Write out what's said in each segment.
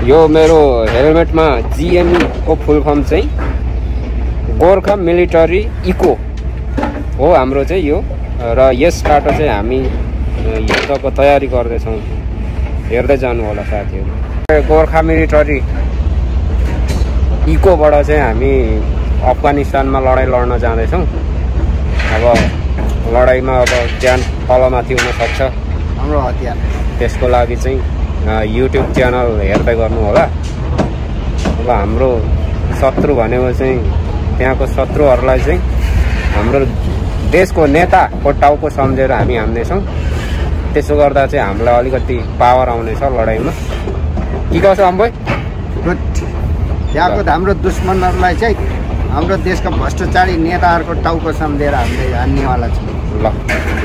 यो मेरो हेलमेटमा GME को फुल फर्म चाहिँ गोर्खा मिलिटरी इको हो हाम्रो चाहिँ यो। र यसबाट चाहिँ हामी युद्धको तयारी गर्दैछौँ, हेर्दै जानु होला साथीहरू। गोर्खा मिलिटरी इकोबाट चाहिँ हामी अफगानिस्तानमा लडाइँ लड्न जाँदैछौँ। अब लडाइँमा अब ज्यान तलमाथि हुन सक्छ हाम्रो हतियार, त्यसको लागि चाहिँ युट्युब च्यानल हेर्दै गर्नु होला। अब हाम्रो शत्रु भनेको चाहिँ त्यहाँको शत्रुहरूलाई चाहिँ हाम्रो देशको नेताको टाउको सम्झेर हामी हान्नेछौँ। त्यसो गर्दा चाहिँ हामीलाई अलिकति पावर आउनेछ लडाइँमा। के कसो अम्बोय? गुड। यहाँको हाम्रो दुश्मनहरूलाई चाहिँ हाम्रो देशका भ्रष्टाचारी नेताहरूको टाउको सम्झेर हामीले हान्नेवाला छौँ। ल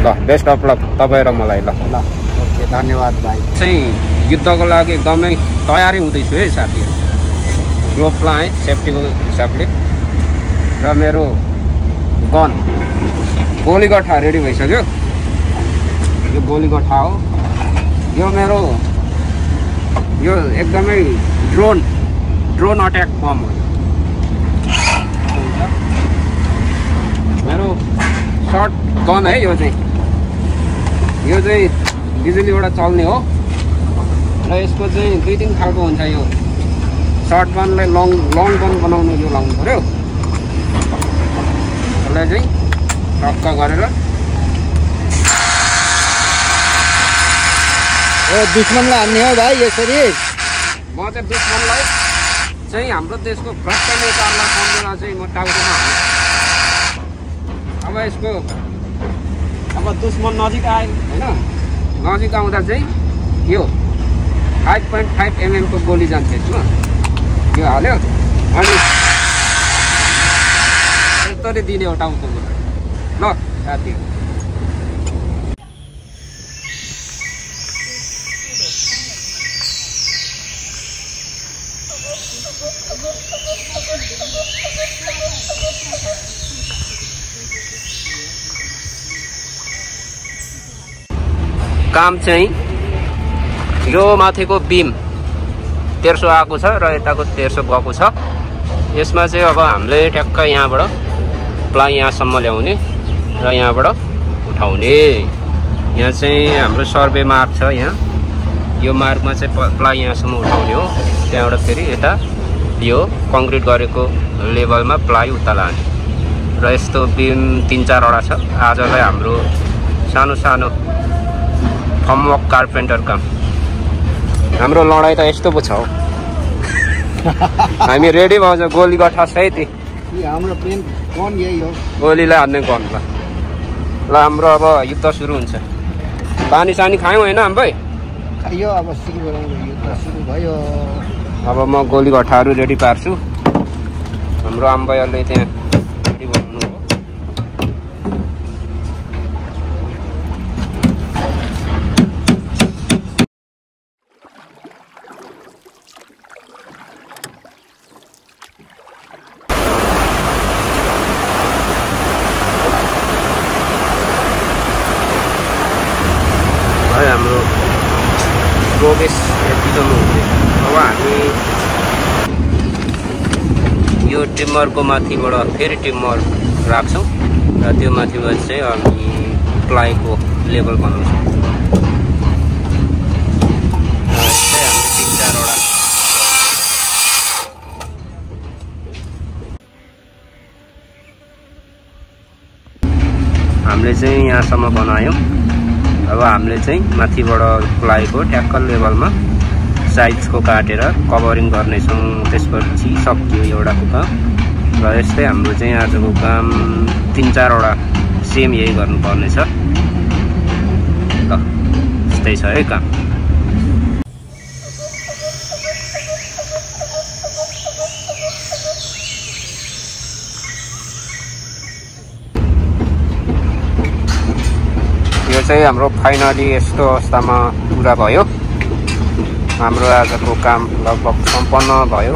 ल, बेस्ट अफ लक तपाईँ र मलाई। ल ल, ओके, धन्यवाद भाइ। चाहिँ युद्धको लागि एकदमै तयारी हुँदैछु है साथीहरू। ग्लोभ लाएँ सेफ्टीको हिसाबले, र मेरो गन गोली गट्ठा रेडी भइसक्यो। यो गोली गट्ठा हो। यो मेरो यो एकदमै ड्रोन अट्याक बम हो। मेरो सर्ट गन है यो चाहिँ बिजुलीबाट चल्ने हो। र यसको चाहिँ 2-3 खालको हुन्छ। यो सर्ट गनलाई लङ गन बनाउनु यो लाउनु पऱ्यो। यसलाई चाहिँ टक्क गरेर दुश्मनलाई हान्ने हो भाइ यसरी। म चाहिँ दुश्मनलाई चाहिँ हाम्रो देशको भ्रष्ट नेताहरूलाई सम्झेर चाहिँ म टाउकोमा हाल्छु। अब यसको अब दुश्मन नजिक आयो होइन, नजिक आउँदा चाहिँ यो 5.5 mm को गोली जान्छ यसमा। यो हाल्यो अनि यस्तरी दिने हो टाउकोमा। ल साथी, काम चाहिँ यो माथिको बिम तेर्सो आएको छ र यताको तेर्सो गएको छ। यसमा चाहिँ अब हामीले ठ्याक्क यहाँबाट प्लाई यहाँसम्म ल्याउने र यहाँबाट उठाउने। यहाँ चाहिँ हाम्रो सर्वे मार्क छ। यहाँ यो मार्कमा चाहिँ प्लाई यहाँसम्म उठाउने हो। त्यहाँबाट फेरि यता यो कङ्क्रिट गरेको लेभलमा प्लाई उता लाने। र यस्तो बिम 3-4वटा छ। आजलाई हाम्रो सानो सानो फर्मवर्क कार्पेन्टर काम। हाम्रो लडाइँ त यस्तो पो छ हो। हामी रेडी भएछ गोली गट्ठा सहित। हाम्रो प्लेन गन यही हो, गोलीलाई हान्ने गन। ल हाम्रो अब युद्ध सुरु हुन्छ। पानी सानी खायौँ होइन हाम्रो? खाइयो, अब युद्ध सुरु भयो। अब म गोली गट्ठाहरू रेडी पार्छु। हाम्रो आम्बैहरूले त्यहाँ रेडी गर्नु हो। हाम्रो प्रोग्रेस यतिसम्म हुँदैन। अब हामी यो टिम्बरको माथिबाट फेरि टिम्बर राख्छौँ र त्यो माथिबाट चाहिँ हामी प्लाईको लेभल बनाउँछौँ। हामीले चाहिँ यहाँसम्म बनायौँ। अब हामीले चाहिँ माथिबाट प्लाईको ट्याक्क लेभलमा साइजको काटेर कभरिङ गर्नेछौँ। त्यसपछि सकियो एउटाको काम। र यस्तै हाम्रो चाहिँ आजको काम 3-4वटा सेम यही गर्नुपर्ने छ। ल यस्तै छ है काम। यो चाहिँ हाम्रो फाइनली यस्तो अवस्थामा पुरा भयो। हाम्रो आजको काम लगभग सम्पन्न भयो।